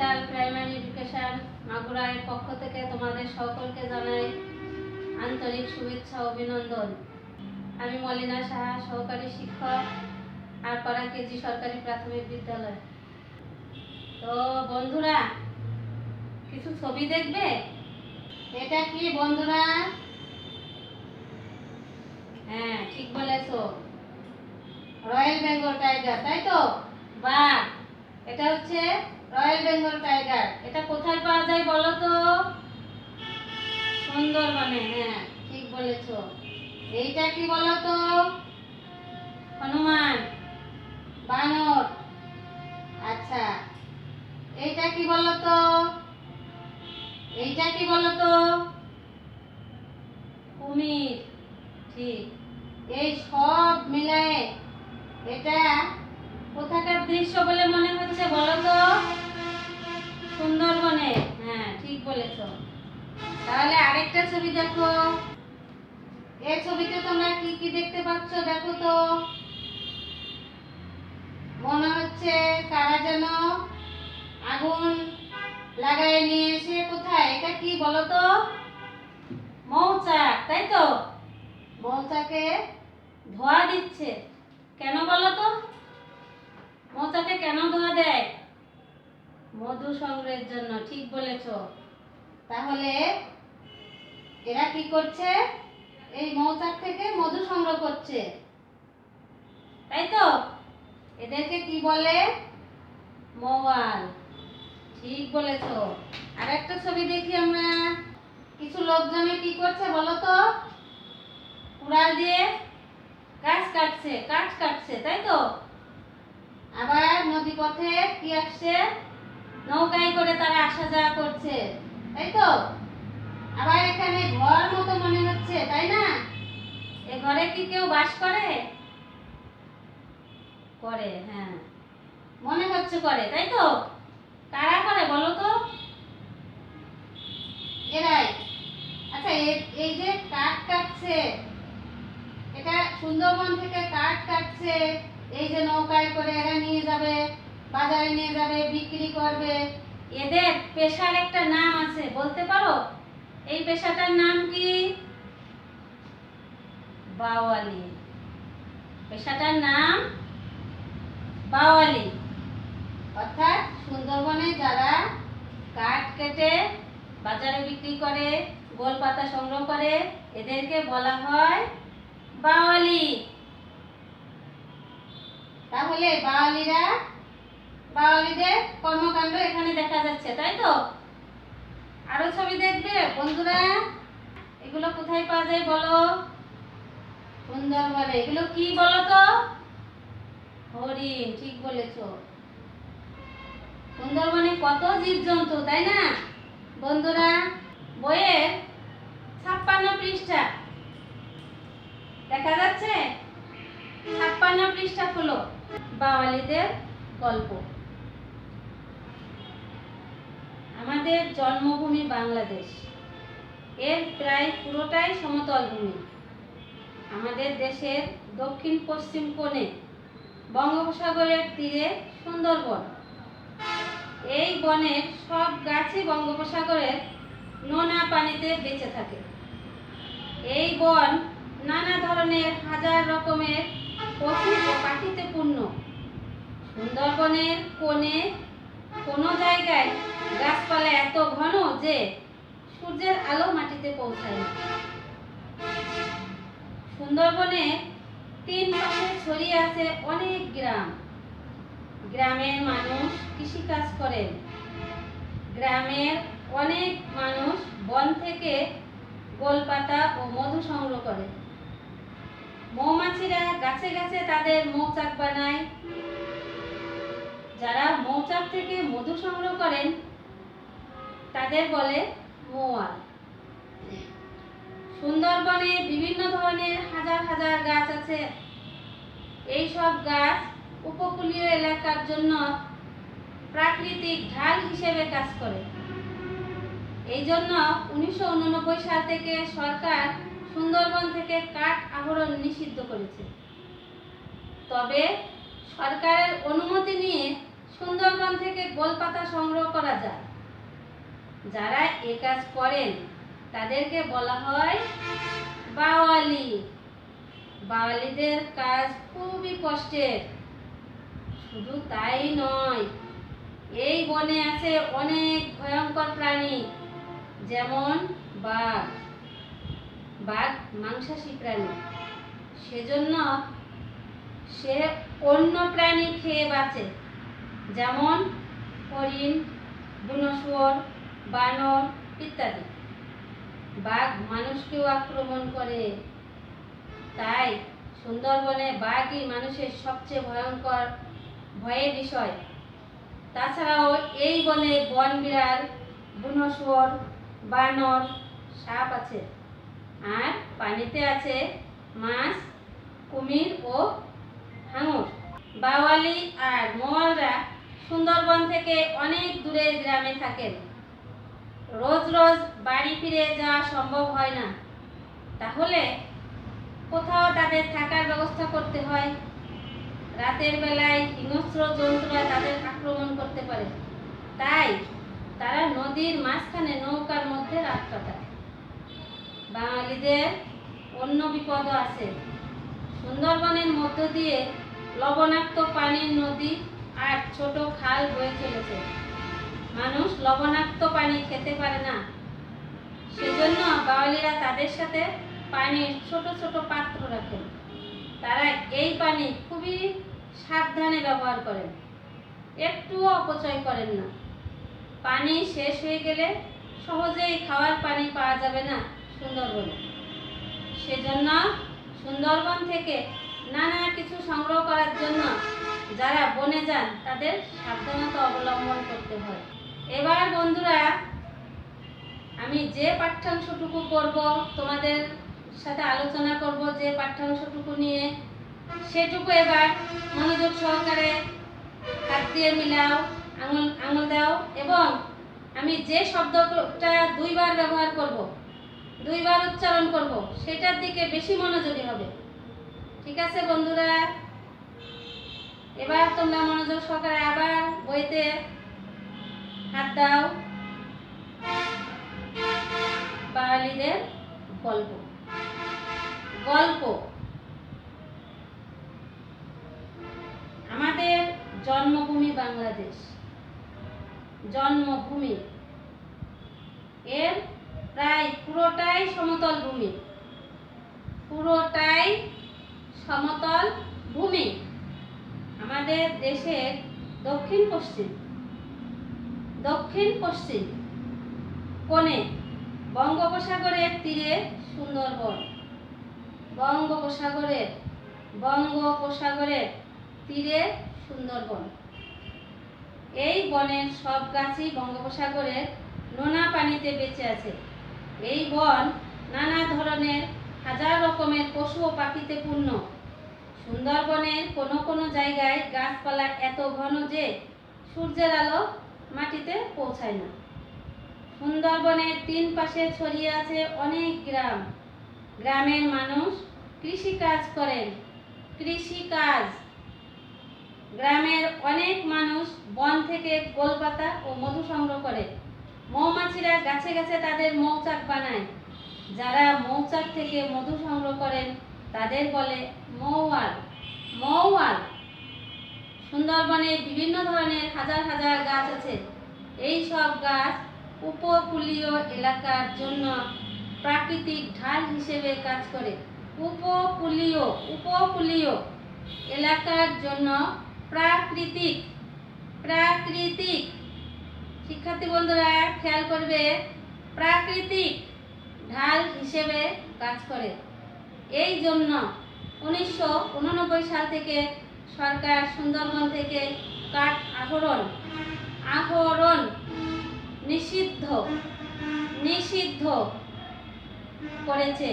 Central primary education মাগুরার পক্ষ থেকে তোমাদের সকলকে জানাই আন্তরিক শুভেচ্ছা ও অভিনন্দন। আমি মলিনা সাহা, সহকারী শিক্ষক, আরপাড়া কেজি সরকারি প্রাথমিক বিদ্যালয়। তো বন্ধুরা, কিছু ছবি দেখবে? এটা কি বন্ধুরা? হ্যাঁ, ঠিক বলেছো, রয়্যাল বেঙ্গল টাইগার, তাই তো? বাহ, এটা হচ্ছে রয়্যাল বেঙ্গল টাইগার। এটা কোথায় পাওয়া যায় বলো তো? সুন্দরবনে। হ্যাঁ, ঠিক বলেছো। এইটা কি বলো তো? হনুমান, বানর। আচ্ছা, এইটা কি বলো তো? এইটা কি বলো তো? কুমির। ঠিক। এই সব মিলায়ে এটা কোথাকার দৃশ্য বলে মনে হচ্ছে বলো তো? সুন্দরবনে। হ্যাঁ, ঠিক বলেছো। তাহলে আরেকটা ছবি দেখো। এই ছবিতে তোমরা কি কি দেখতে পাচ্ছ দেখো তো? মনে হচ্ছে কারা যেন আগুন লাগায় নিয়ে এসে কোথায়, এটা কি বলো তো? মৌচাক, তাই তো? মৌচাকে ধোঁয়া দিচ্ছে। কেন বলো তো? মৌচাকে কেন ধোঁয়া দেয়? মধু সংগ্রহের জন্য। ঠিক বলেছো। তাহলে এরা কি করছে? এই মৌচাক থেকে মধু সংগ্রহ করছে, তাই তো? এদেরকে কি বলে? মৌয়াল। ঠিক বলেছো। আর একটা ছবি দেখি আমরা। কিছু লোকজনে কি করছে বলো তো? কুড়াল দিয়ে গাছ কাটছে, কাঠ কাটছে, তাই তো? আবার নদী পথে কি আসছে? নৌকায় করে তারা আসা যাওয়া করছে, তাই তো? আবার এখানে ঘর মতো মনে হচ্ছে, তাই না? এ ঘরে কি কেউ বাস করে? করে, হ্যাঁ, মনে হচ্ছে করে, তাই তো? কারা করে বলো তো? এরাই। আচ্ছা, এই যে কাঠ কাটছে, এটা সুন্দরবন থেকে কাঠ কাটছে, এই যে নৌকায় করে এরা নিয়ে যাবে, বাজারে নিয়ে যাবে, বিক্রি করবে। এদের পেশার একটা নাম আছে, বলতে পারো? এই পেশাটার নাম কি? বাওয়ালি। পেশাটার নাম বাওয়ালি। অর্থাৎ সুন্দরবনে যারা কাঠ কেটে বাজারে বিক্রি করে, গোল পাতা সংগ্রহ করে, এদেরকে বলা হয় বাওয়ালি। তাহলে বাওয়ালিদের কর্মকাণ্ড এখানে দেখা যাচ্ছে, তাই তো? আরো ছবি দেখবে বন্ধুরা? এগুলো কোথায় পাওয়া যায় বলো? সুন্দরবনে। এগুলো কি বলো তো? হরিণ। ঠিক বলেছো। সুন্দরবনে কত জীবজন্তু, তাই না বন্ধুরা? বইয়ের 56 পৃষ্ঠা দেখা যাচ্ছে। 56 পৃষ্ঠা খুলো। বাওয়ালিদের গল্প। আমাদের জন্মভূমি বাংলাদেশ। এর প্রায় পুরোটাই সমতল ভূমি। আমাদের দেশের দক্ষিণ পশ্চিম কোণে বঙ্গোপসাগরের তীরে সুন্দরবন। এই বনের সব গাছই বঙ্গোপসাগরের নোনা পানিতে বেঁচে থাকে। এই বন নানা ধরনের হাজার রকমের পশু ও পাখিতে পূর্ণ। সুন্দরবনের কোণে কোনো জায়গায় গাছপালা এত ঘন যে সূর্যের আলো মাটিতে পৌঁছায় না। সুন্দরবনে 3 পাশে ছড়িয়ে আছে অনেক গ্রাম। গ্রামের মানুষ কৃষিকাজ করেন। গ্রামের অনেক মানুষ বন থেকে গোলপাতা ও মধু সংগ্রহ করে। মৌমাছিরা গাছে গাছে তাদের মৌচাক বানায়। যারা মৌচাক থেকে মধু সংগ্রহ করেন তাদের বলে মৌয়াল। সুন্দরবনে বিভিন্ন ধরনের হাজার হাজার গাছ আছে। এই সব গাছ উপকূলীয় এলাকার জন্য প্রাকৃতিক ঢাল হিসেবে কাজ করে। এই জন্য 1989 সাল থেকে সরকার সুন্দরবন থেকে কাঠ আহরণ নিষিদ্ধ করেছে। তবে সরকারের অনুমতি নিয়ে সুন্দরবন থেকে গোলপাতা সংগ্রহ করা যায়। যারা এ কাজ করেন তাদেরকে বলা হয় বাওয়ালি। বাওয়ালিদের কাজ খুবই কষ্টের। শুধু তাই নয়, এই বনে আছে অনেক ভয়ঙ্কর প্রাণী, যেমন বাঘ। বাঘ মাংসাশী প্রাণী, সেজন্য সে অন্য প্রাণী খেয়ে বাঁচে, যেমন হরিণ, বুনো শুয়োর, বানর ইত্যাদি। বাঘ মানুষকেও আক্রমণ করে। তাই সুন্দরবনে বাঘই মানুষের সবচেয়ে ভয়ঙ্কর ভয়ের বিষয়। তাছাড়াও এই বনে বন বিড়াল, বুনো শুয়োর, বানর, সাপ আছে। আর পানিতে আছে মাছ, কুমির ও হাঙর। বাওয়ালি আর মওয়ালরা সুন্দরবন থেকে অনেক দূরের গ্রামে থাকেন। রোজ রোজ বাড়ি ফিরে যাওয়া সম্ভব হয় না, তাহলে কোথাও তাদের থাকার ব্যবস্থা করতে হয়। রাতের বেলায় হিংস্র জন্তুরা তাদের আক্রমণ করতে পারে, তাই তারা নদীর মাঝখানে নৌকার মধ্যে রাত কাটায়। বাঙালিদের অন্য বিপদও আছে। সুন্দরবনের মধ্য দিয়ে লবণাক্ত পানির নদী আর ছোট খাল বয়ে চলেছে। মানুষ লবণাক্ত পানি খেতে পারে না, সেজন্য বাঙালিরা তাদের সাথে পানির ছোট ছোট পাত্র রাখেন। তারা এই পানি খুবই সাবধানে ব্যবহার করেন, একটুও অপচয় করেন না। পানি শেষ হয়ে গেলে সহজেই খাওয়ার পানি পাওয়া যাবে না সুন্দরবনে। সেজন্য সুন্দরবন থেকে নানা কিছু সংগ্রহ করার জন্য যারা বনে যান তাদের সাবধানতা অবলম্বন করতে হয়। এবার বন্ধুরা, আমি যে পাঠ্যাংশটুকু করব, তোমাদের সাথে আলোচনা করব যে পাঠ্যাংশটুকু নিয়ে, সেটুকু এবার মনোযোগ সহকারে হাত দিয়ে মিলাও, আঙুল দাও, এবং আমি যে শব্দটা দুইবার ব্যবহার করব, দুইবার উচ্চারণ করব, সেটার দিকে বেশি মনোযোগী হবে। ঠিক আছে বন্ধুরা? এবার তোমরা মনোযোগ সহকারে আবার বইতে হাত দাও। বাঙালিদের গল্প। গল্প আমাদের জন্মভূমি বাংলাদেশ। জন্মভূমি এর প্রায় পুরোটাই সমতল ভূমি। পুরোটাই সমতল ভূমি। আমাদের দেশের দক্ষিণ পশ্চিম কোণে বঙ্গোপসাগরের তীরে সুন্দরবন। বঙ্গোপসাগরের তীরে সুন্দরবন। এই বনের সব গাছই বঙ্গোপসাগরের নোনা পানিতে বেঁচে আছে। এই বন নানা ধরনের হাজার রকমের পশু ও পাখিতে পূর্ণ। সুন্দরবনের কোনো কোনো জায়গায় গাছপালা এত ঘন যে সূর্যের আলো মাটিতে পৌঁছায় না। সুন্দরবনের তিন পাশে ছড়িয়ে আছে অনেক গ্রাম। গ্রামের মানুষ কৃষিকাজ করেন। গ্রামের অনেক মানুষ বন থেকে গোলপাতা ও মধু সংগ্রহ করে। মৌমাছিরা গাছে গাছে তাদের মৌচাক বানায়। যারা মৌচাক থেকে মধু সংগ্রহ করেন তাদের বলে মৌয়াল। সুন্দরবনে বিভিন্ন ধরনের হাজার হাজার গাছ আছে। এই সব গাছ উপকূলীয় এলাকার জন্য প্রাকৃতিক ঢাল হিসেবে কাজ করে। উপকূলীয় এলাকার জন্য প্রাকৃতিক শিক্ষার্থী বন্ধুরা খেয়াল করবে, প্রাকৃতিক ঢাল হিসেবে কাজ করে। এই জন্য 1989 সাল থেকে সরকার সুন্দরবন থেকে কাঠ আহরণ নিষিদ্ধ করেছে।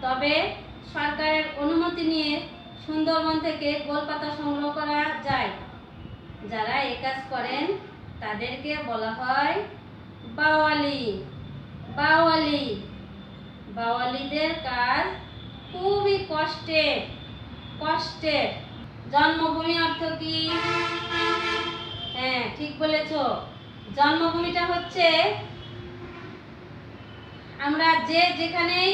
তবে সরকারের অনুমতি নিয়ে সুন্দরবন থেকে গোলপাতা সংগ্রহ করা যায়। যারা এই কাজ করেন তাদেরকে বলা হয় বাওয়ালিদের কাজ খুবই কষ্টের। জন্মভূমি অর্থ কি? হ্যাঁ, ঠিক বলেছো। জন্মভূমিটা হচ্ছে আমরা যে যেখানেই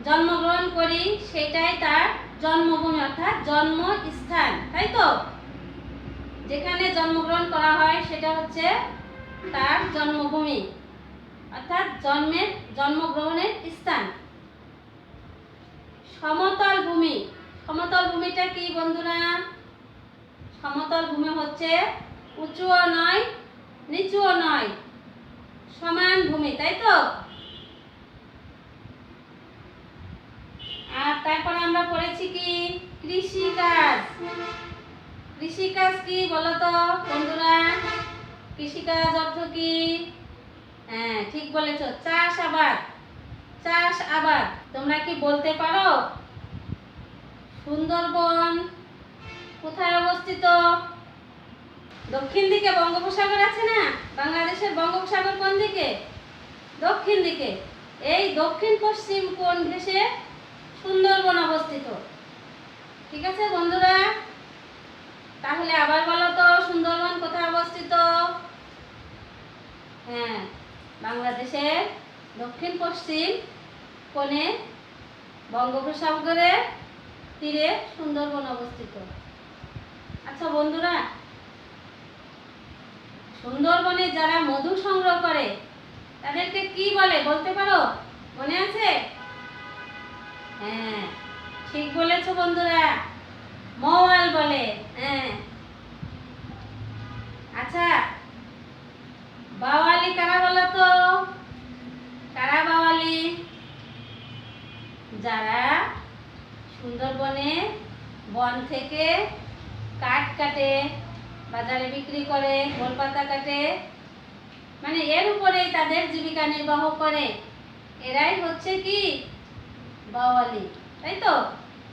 জন্মগ্রহণ করি সেটাই তার জন্মভূমি অর্থাৎ জন্মস্থান, তাই তো? যেখানে জন্মগ্রহণ করা হয় সেটা হচ্ছে তার জন্মভূমি অর্থাৎ জন্মগ্রহণের স্থান। সমতল ভূমি, সমতল ভূমিটা কি বন্ধুরা? সমতল ভূমি হচ্ছে উঁচুও নয় নিচুও নয়, সমান ভূমি, তাই তো? আর তারপরে আমরা পড়েছি কি কৃষিকাজ। কৃষিকাজ কি বলতো বন্ধুরা? কৃষিকাজ অর্থ কি? হ্যাঁ, ঠিক বলেছো, চাষাবাদ। চাষাবাদ। তোমরা কি বলতে পারো সুন্দরবন কোথায় অবস্থিত? দক্ষিণ দিকে বঙ্গোপসাগর আছে না? বাংলাদেশের বঙ্গোপসাগর কোন দিকে? দক্ষিণ দিকে। এই দক্ষিণ পশ্চিম কোণ ঘেঁষে সুন্দরবন অবস্থিত। ঠিক আছে বন্ধুরা? তাহলে আবার বলো তো সুন্দরবন কোথায় অবস্থিত? হ্যাঁ, বাংলাদেশের দক্ষিণ পশ্চিম কোণে বঙ্গোপসাগরের তীরে সুন্দরবন অবস্থিত। আচ্ছা বন্ধুরা, সুন্দরবনে যারা মধু সংগ্রহ করে তাদেরকে কি বলে বলতে পারো? মনে আছে? হ্যাঁ, ঠিক বলেছো বন্ধুরা, মৌয়াল বলে। হ্যাঁ, আচ্ছা বাওয়ালি কারা বলো তো? কারা বাওয়ালি? যারা সুন্দরবনে বন থেকে কাঠ কাটে, বাজারে বিক্রি করে, গোলপাতা কাটে, মানে এর উপরেই তাদের জীবিকা নির্বাহ করে, এরাই হচ্ছে কি বাওয়ালি, তাই তো?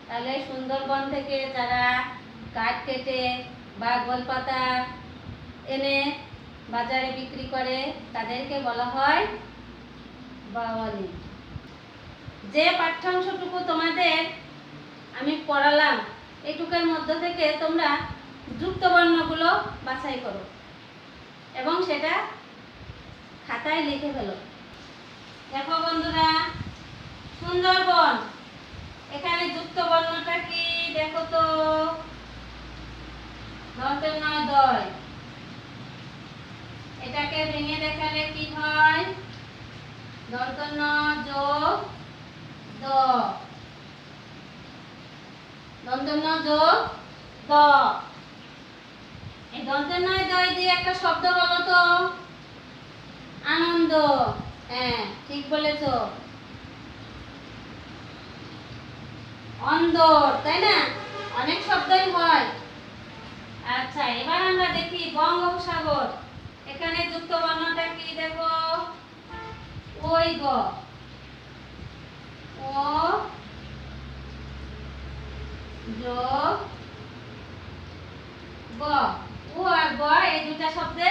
তাহলে সুন্দরবন থেকে যারা কাঠ কেটে বা গোলপাতা এনে বাজারে বিক্রি করে তাদেরকে বলা হয় বাওয়ালি। যে পাঠ্যাংশটুকু তোমাদের আমি পড়ালাম এইটুকুর মধ্যে থেকে তোমরা যুক্ত বর্ণগুলো বাছাই করো এবং সেটা খাতায় লিখে ফেলো। দেখো বন্ধুরা, সুন্দরবন, এখানে যুক্ত বর্ণটা কি দেখো তো? দন্তের নয় দয়। এটাকে ভেঙে দেখালে কি হয়? দন্ত ন যোগ দ, দন্ত ন যোগ দ। এই দন্তের নয় দয় দিয়ে একটা শব্দ বলো তো। আনন্দ। হ্যাঁ, ঠিক বলেছো। অন্দর, তাই না? অনেক শব্দই হয়। আচ্ছা, এবার আমরা দেখি বঙ্গোপসাগর, এখানে যুক্ত বর্ণটা কি দেখো? ওই গ, ও যোগ গ, ও আর গ এই দুটা শব্দে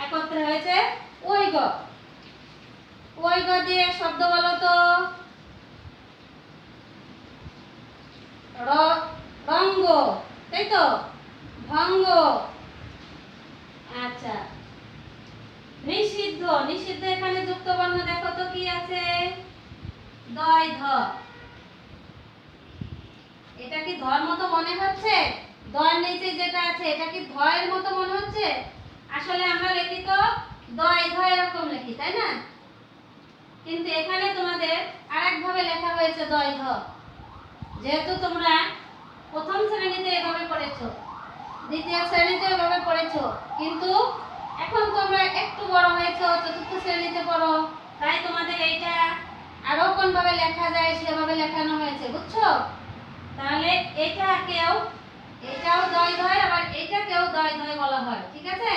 একত্রে হয়েছে ওই গ। ওই গ দিয়ে শব্দ বলো তো। রঙ্গ, তাই তো? ভঙ্গ। আচ্ছা, নিষিদ্ধ। নিষিদ্ধ এখানে যুক্ত বর্ণ দেখো তো কি আছে? দয় ধ। এটা কি ধর মতো মনে হচ্ছে? দয়ের নিচে যেটা আছে এটা কি ধয়ের মতো মনে হচ্ছে? আসলে আমরা লিখি তো দয় ধ এরকম লিখি, তাই না? কিন্তু এখানে তোমাদের আরেকভাবে লেখা হয়েছে দয় ধ। যেহেতু তোমরা প্রথম শ্রেণীতে এভাবে পড়েছো, দ্বিতীয় শ্রেণীতে এভাবে পড়েছো, কিন্তু এখন তোমরা একটু বড় হয়েছো, চতুর্থ শ্রেণীতে পড়ো, তাই তোমাদের এইটা আরো কোনভাবে লেখা যায় সেভাবে লেখানো হয়েছে, বুঝছো? তাহলে এটাও দয় ধয়, আবার এটাকেও দয় ধয় বলা হয়, ঠিক আছে?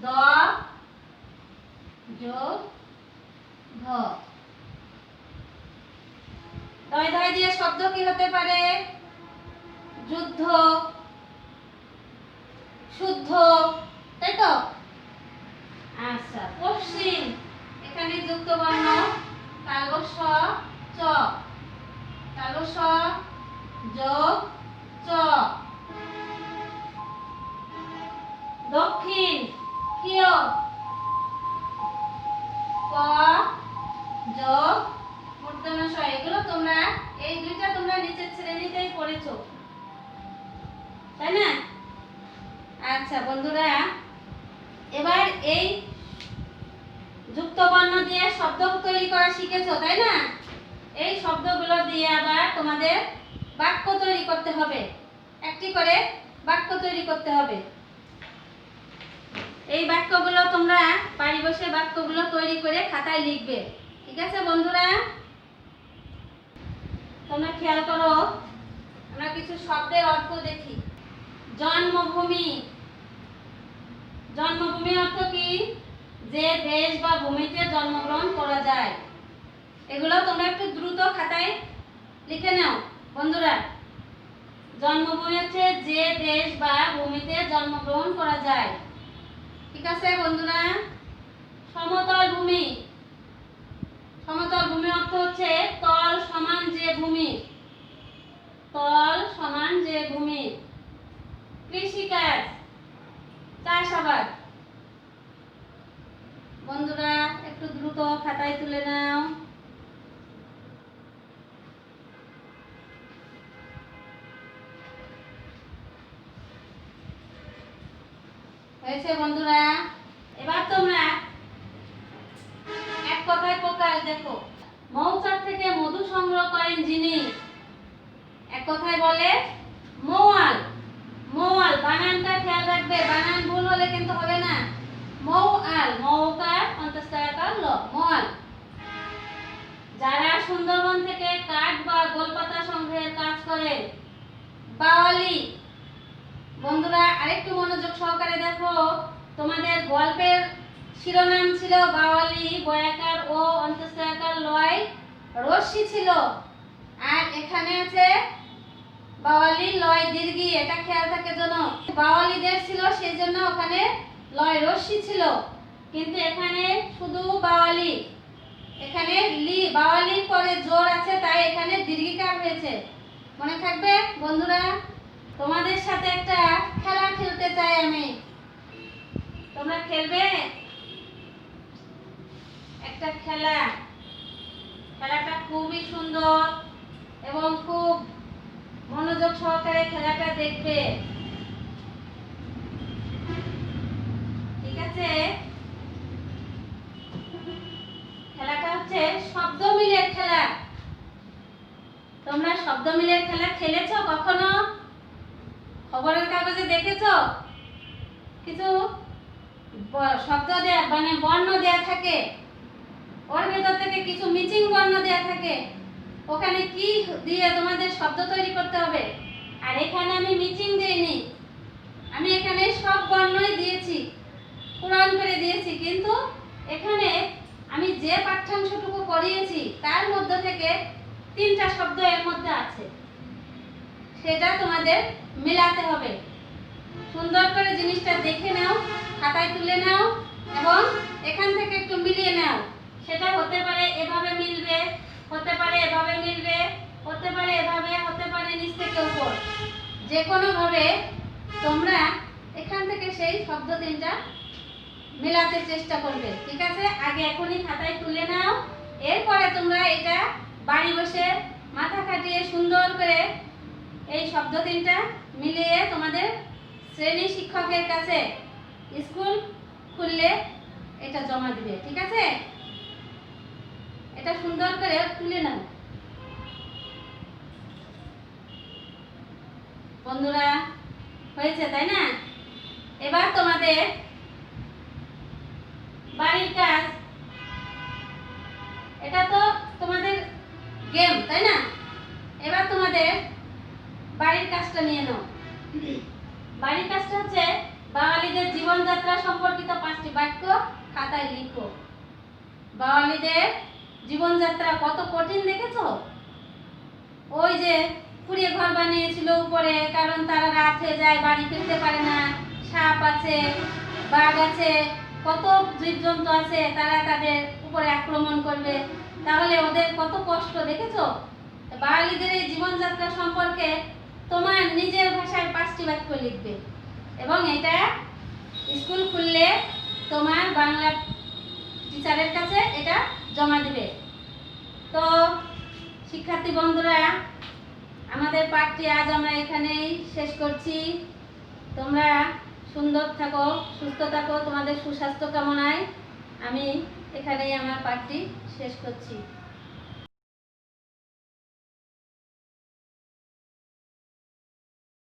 দ যোগ ধ। দয় ধয় দিয়ে শব্দ কি হতে পারে? যুদ্ধ, শুদ্ধ, তাই তো? আচ্ছা, পশ্চিম, এখানে যুক্ত বর্ণ কালো স চ, কালো স যোগ চ, দক্ষিণ কিয় ক যোগ মূর্ধন্য ষ। এগুলো তোমরা এই দুইটা তোমরা নিচের শ্রেণীতেই পড়েছো, তাই না? আচ্ছা বন্ধুরা, এবার এই যুক্ত বর্ণ দিয়ে শব্দ তৈরি করা শিখেছো, তাই না? এই শব্দগুলো দিয়ে আবার তোমাদের বাক্য তৈরি করতে হবে, একটি করে বাক্য তৈরি করতে হবে। এই বাক্যগুলো তোমরা বাড়ি বসে বাক্যগুলো তৈরি করে খাতায় লিখবে, ঠিক আছে বন্ধুরা? তোমরা খেয়াল করো, আমরা কিছু শব্দের অর্থ দেখি। জন্মভূমি, জন্মভূমি অর্থ কি? যে দেশ বা ভূমিতে জন্মগ্রহণ করা যায়। এগুলো তোমরা একটু দ্রুত খাতায় লিখে নাও বন্ধুরা। জন্মভূমি হচ্ছে যে দেশ বা ভূমিতে জন্মগ্রহণ করা যায়, ঠিক আছে বন্ধুরা? সমতল ভূমি, সমতল ভূমি অর্থ হচ্ছে তল সমান যে ভূমি, তল সমান যে ভূমি। কৃষিকাজ, চাষাবাদ। বন্ধুরা একটু দ্রুত খাতায় তুলে নাও। হয়েছে বন্ধুরা? এবার তোমরা এক কথায় প্রকাশ দেখো। মৌচাক থেকে মধু সংগ্রহ করেন যিনি, এক কথায় বলে মৌয়াল। মৌয়াল বানানটা খেয়াল রাখবে, বানান ভুল হলে কিন্তু হবে না। মৌয়াল, মৌকার অন্তঃস্থকার ল, মৌয়াল। যারা সুন্দরবন থেকে কাঠ বা গোলপাতা সংগ্রহের কাজ করে, বাওয়ালি। বন্ধুরা আরেকটু মনোযোগ সহকারে দেখো, তোমাদের গল্পের শিরোনাম ছিল বাওয়ালি, বয়াকার ও অন্তঃস্থকার লয় রশ্মি ছিল, আর এখানে আছে বাওয়ালি লয় দীর্ঘি। এটা খেয়াল থাকে যেন, বাওয়ালিদের ছিল সেই জন্য ওখানে লয় রশ্মি ছিল, কিন্তু এখানে শুধু বাওয়ালি। এখানে লি, বাওয়ালির পরে জোর আছে তাই এখানে দীর্ঘিকার হয়েছে, মনে থাকবে বন্ধুরা? তোমাদের সাথে একটা খেলা খেলতে চাই আমি, তোমরা খেলবে? একটা খেলা, খেলাটা খুবই সুন্দর এবং খুব মনোযোগ সহকারে খেলাটা দেখবে, ঠিক আছে? খেলাটা হচ্ছে শব্দ মিলের খেলা। তোমরা শব্দ মিলের খেলা খেলেছো কখনো? খবরের কাগজে দেখেছো? কিছু শব্দ দেয়া মানে বর্ণ দেয়া থাকে, ওর ভেতর থেকে কিছু মিচিং বর্ণ দেয়া থাকে, ওখানে কি দিয়ে তোমাদের শব্দ তৈরি করতে হবে। আর এখানে আমি মিচিং দেইনি, আমি এখানে সব বর্ণই দিয়েছি, পূরণ করে দিয়েছি, কিন্তু এখানে আমি যে পাঠ্যাংশটুকু পড়িয়েছি তার মধ্যে থেকে 3টা শব্দ এর মধ্যে আছে, সেটা তোমাদের মিলাতে হবে। সুন্দর করে জিনিসটা দেখে নাও, খাতায় তুলে নাও এবং এখান থেকে একটু মিলিয়ে নাও। সেটা হতে পারে এভাবে মিলবে, হতে পারে এভাবে মিলবে, হতে পারে এভাবে, হতে পারে নিচ থেকে উপর, যে কোনো ভাবে তোমরা এখান থেকে সেই শব্দ 3টা মেলাতে চেষ্টা করবে, ঠিক আছে? আগে এখনই খাতায় তুলে নাও, এরপরে তোমরা এটা বাড়ি বসে মাথা খাটিয়ে সুন্দর করে এই শব্দ 3টা মিলিয়ে তোমাদের শ্রেণী শিক্ষকের কাছে স্কুল খুললে এটা জমা দিবে, ঠিক আছে? এটা সুন্দর করে তুলে নাও বন্ধুরা। হয়েছে তাই না? এবার তোমাদের বাড়ির কাজ, এটা তো তোমাদের গেম তাই না? এবার তোমাদের বাড়ির কাজটা নিয়ে নাও। বাড়ির কাজটা হচ্ছে বাঙালিদের জীবনযাত্রা সম্পর্কিত 5টি বাক্য খাতায় লিখো। বাঙালিদের জীবনযাত্রা কত কঠিন দেখেছো? ওই যে কুড়িয়ে ঘর বানিয়েছিল উপরে, কারণ তারা রাত হয়ে যায়, বাড়ি ফিরতে পারে না, সাপ আছে, বাঘ আছে, কত জীবজন্তু আছে, তারা তাদের উপরে আক্রমণ করবে, তাহলে ওদের কত কষ্ট দেখেছো? বাঙালিদের এই জীবনযাত্রা সম্পর্কে তোমার নিজের ভাষায় 5টি বাক্য লিখবে এবং এটা স্কুল খুললে তোমার বাংলা টিচারের কাছে এটা জমা দিবে। তো শিক্ষার্থী বন্ধুরা, আমাদের পাঠটি আজ আমরা এখানেই শেষ করছি। তোমরা সুন্দর থাকো, সুস্থ থাকো, তোমাদের সুস্বাস্থ্য কামনায় আমি এখানেই আমার পাঠটি শেষ করছি।